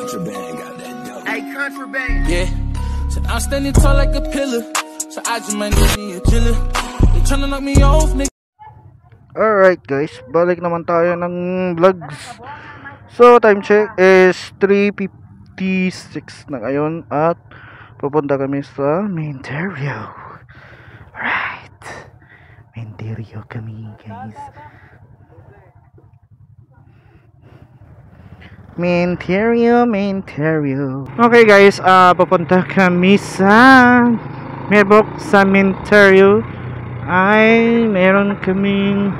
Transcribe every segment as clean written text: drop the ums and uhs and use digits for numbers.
Contraband got that dope. Hey, contraband. Yeah. So I'm standing tall like a pillar. So I just might need me a chiller. They tryna knock me off, nigga. Alright guys, balik naman tayo ng vlogs. So time check is 3:56 na ngayon at pupunta kami sa Minterio. Alright, Minterio kami guys. Minterio. Okay guys, pupunta kami sa Merbok sa Minterio. Ay meron kaming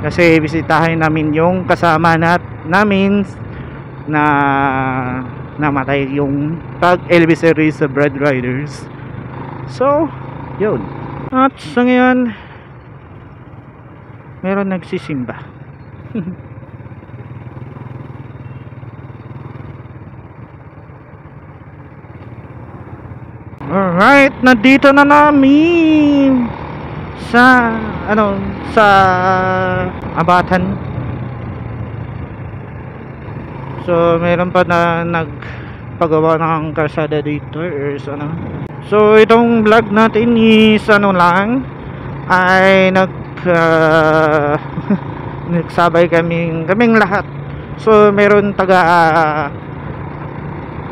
kasi bisitahin namin yung kasama namin na namatay yung pag-elvisary sa Bread Riders. So yun, at sa ngayon meron nagsisimba. Alright, nandito na namin sa sa Abatan. So meron pa na nagpagawa ng kalsada dito or So itong vlog natin is lang ay nagsabay kaming lahat. So meron taga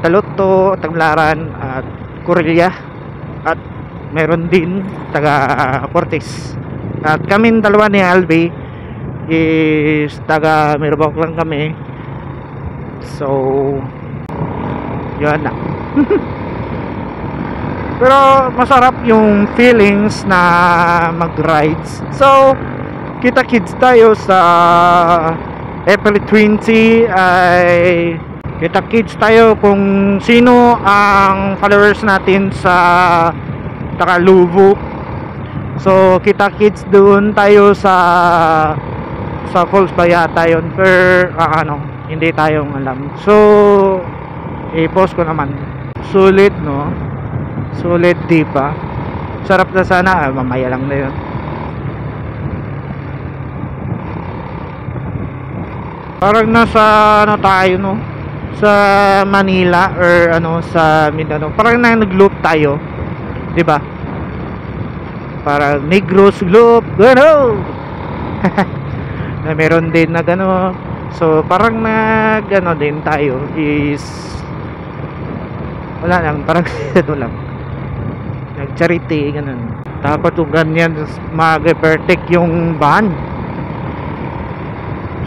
Taluto, Taglaran at Corilla at meron din taga Cortes. At kaming dalawa ni Albi is taga Merbok lang kami. So yun na. Pero masarap yung feelings na mag-rides. So kita kids tayo sa April 20 ay kita kids tayo kung sino ang followers natin sa Takalubuk. So kita kids doon tayo sa Falls ba yata yun, per hindi tayong alam. So i-post ko naman. Sulit no, sulit diba? Sarap na sana, mamaya lang na yun. Parang nasa tayo no, sa Manila or sa Mindanao. Parang nag-loop tayo, 'di ba? Parang Negros loop, na meron din na so parang din tayo is wala lang, parang lang nag-charity ganun. Tapos kung ganyan mag-perfect yung van,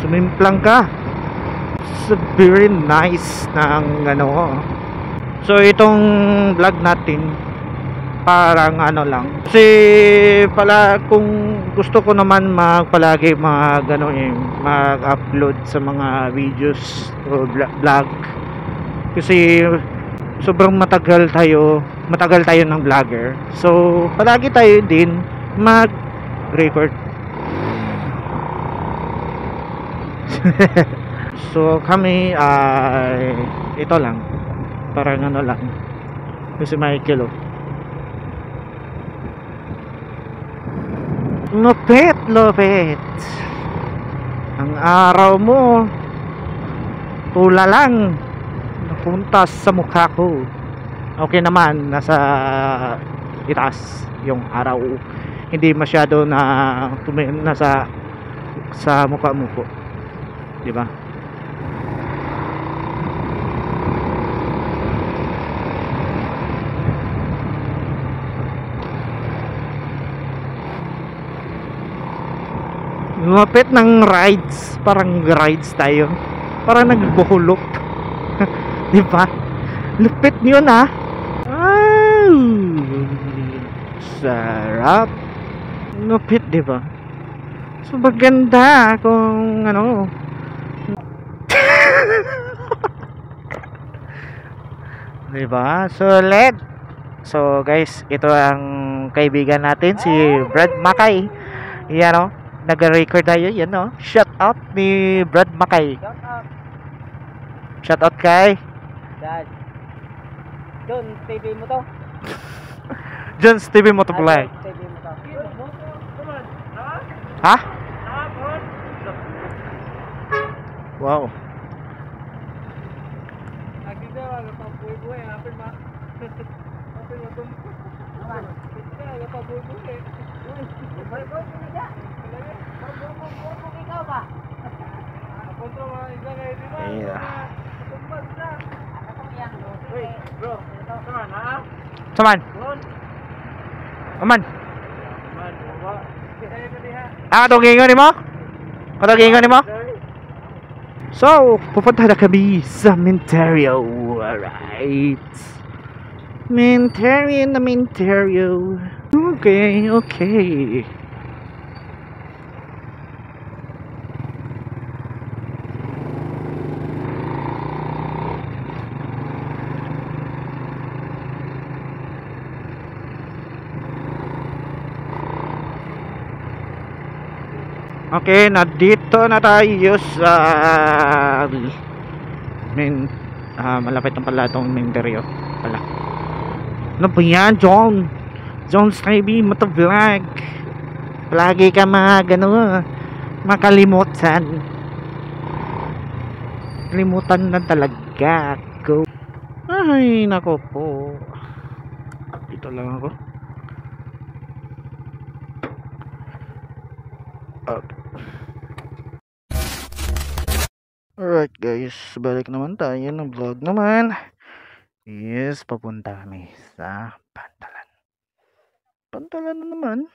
sumimplang ka. Very nice ng So itong vlog natin parang lang kasi pala kung gusto ko naman palagi mag-upload sa mga videos o vlog kasi sobrang matagal tayo ng vlogger. So palagi tayo din mag-record. So kami ay ito lang, parang lang kasi Michael lupit ang araw mo, tula lang napunta sa mukha ko. Okay naman, nasa itaas yung araw, hindi masyado na nasa sa mukha mo po, di ba? Lumapit ng rides, parang rides tayo, parang nagbuhulok. Di ba? Lupit yun sarap, lupit, di ba? So maganda kung di ba? Sulit. So guys, ito ang kaibigan natin si Brad Makay. Yan nag-record tayo, yan shout out ni Brad Makay. Shout out kay Dad John TV mo to. John's TV mo to vlog. Ha? Wow. Saman. Aman. Tugingon mo? Tugingon mo? So, pupunta na kami sa Minterio. Alright. Minterio. Okay. Okay, nandito na tayo sa malapit na pala itong Minterio pala. Ano ba yan, John? John Stevie Motovlog. Palagi ka makalimutan. Kalimutan na talaga ako. Ay, nako po. Dito lang ako. Alright guys, balik naman tayo ng vlog naman. Yes, papunta kami sa Pantalan. Pantalan na naman.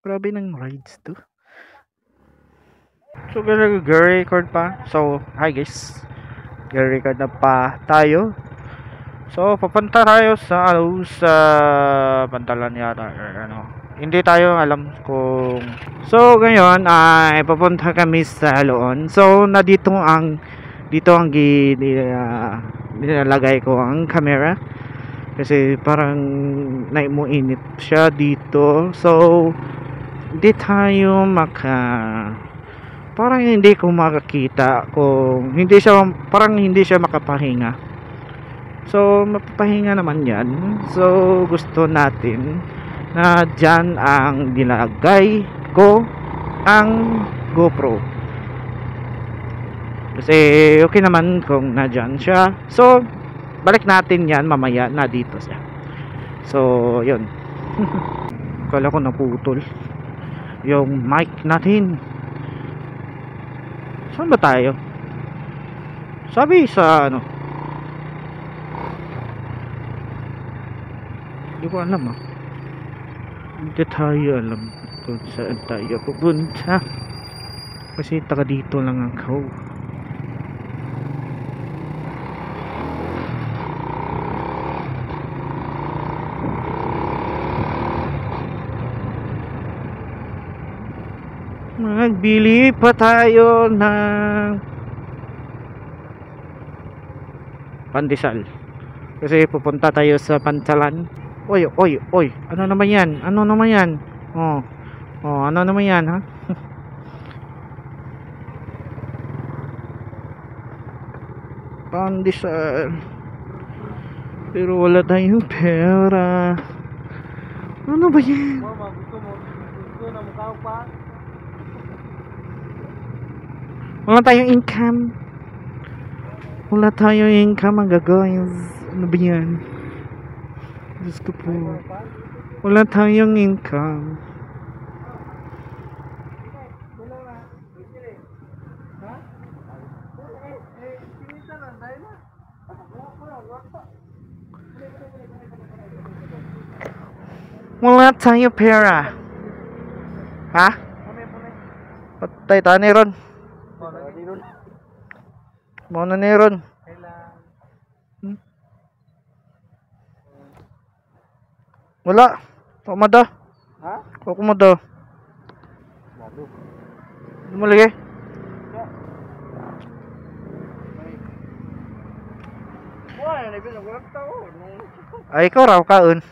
Grabe ng rides to. So, record pa. So, hi guys. Record na pa tayo. So, papunta tayo sa Pantalan yata or ano. Hindi tayo alam kung... So, ngayon ay papunta kami sa Loon. So, dito ang nilalagay ko ang camera. Kasi parang naimuinit siya dito. So, hindi tayo parang hindi ko makakita kung parang hindi siya makapahinga. So, mapapahinga naman yan. So, gusto natin na dyan ang nilagay ko ang GoPro kasi okay naman kung nadyan siya. So balik natin yan mamaya na dito siya. So yun. Kala ko naputol yung mic natin. Saan ba tayo? Sabi sa ano, hindi ko alam hindi tayo alam kung saan tayo pupunta kasi taga dito lang ako. Magbili pa tayo ng pandesal kasi pupunta tayo sa Pantalan. Oy. Ano naman yan? Ano naman yan, ha? Pandesal. Pero wala tayong pera. Ano ba yan? Gusto na mukha pa. Wala tayong income. Wala tayong income, mga guys. Ano ba yan? Diyos ko po. Wala tayong income. Wala tayong pera. Ha? Patay tayo ni Ron. Muna ni Ron. Wala. Kumada. Ha? Kumada. Lumalagi. Ay, ikaw raw kaon.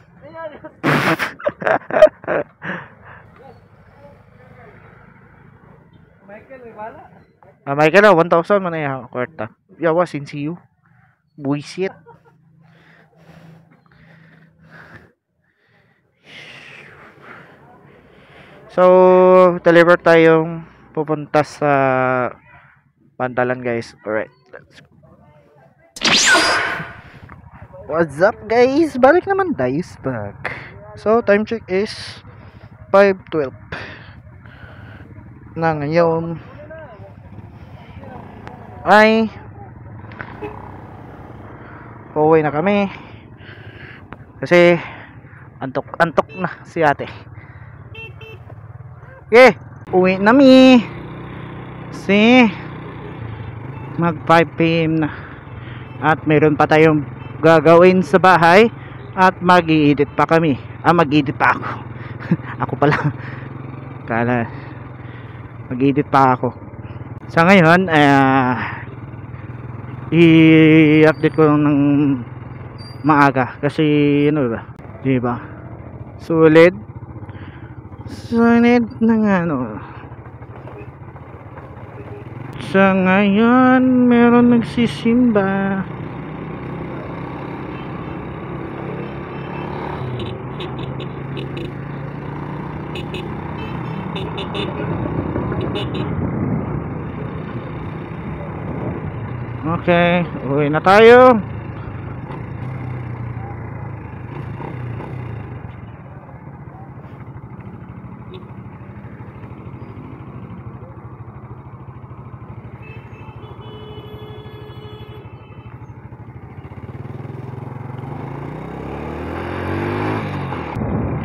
Michael, 1,000 man na yung kwarta. Yawa, sinsiyo. Buisit. So, deliver tayong pupunta sa Pantalan, guys. Alright, let's go. What's up guys? Balik naman tayo sa back. So time check is 5:12 na ngayon. Ay uuwi na kami kasi antok na si ate. Okay, uwi na mi kasi mag 5 PM na at meron pa tayong gagawin sa bahay at mag-i-edit pa kami. Mag-edit pa ako. Ako pala. Kala mag-edit pa ako. Sa ngayon, i-update ko ng maaga kasi ano ba? 'Di ba? Solid ng ano. Sa ngayon, meron nagsisimba. Okay, uwi na tayo.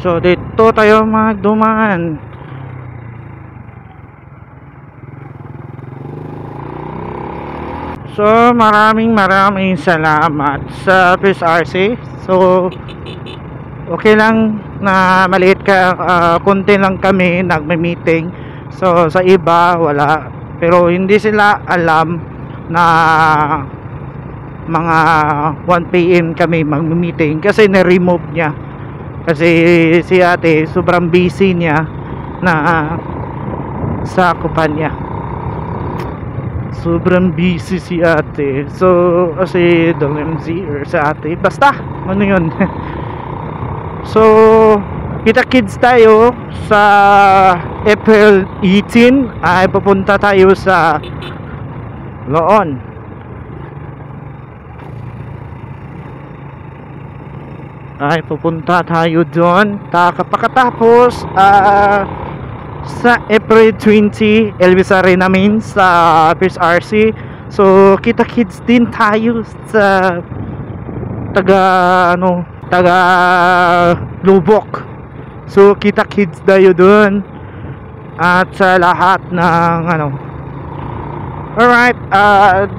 So dito tayo magdumaan. So maraming salamat sa PSRC. So okay lang na maliit ka, konti lang kami nagme-meeting. So sa iba wala, pero hindi sila alam na mga 1 PM kami magme-meeting kasi na-remove niya. Kasi si ate sobrang busy niya na sa kumpanya. Sobrang busy si ate. So kasi MC or sa ate, basta ano yun. So kita-kids tayo sa April 18 ay pupunta tayo sa Loon. Ay pupunta tayo doon. Pagkatapos sa April 20 Elvis Arena namin sa PSRC. So kita-kids din tayo sa taga Lubok. So kita-kids tayo doon at sa lahat ng alright,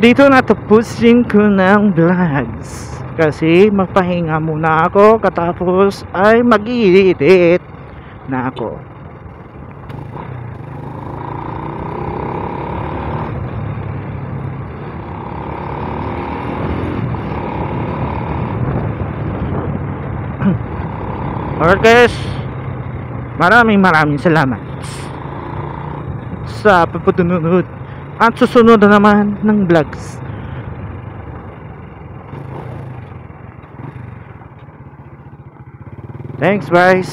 dito na tapusin ko ng vlogs kasi magpahinga muna ako, katapos ay mag-i-edit na ako. Alright guys, maraming salamat sa pagpunod at susunod na naman ng vlogs. Thanks guys.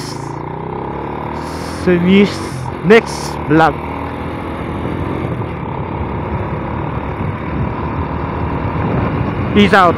See you next vlog. Peace out.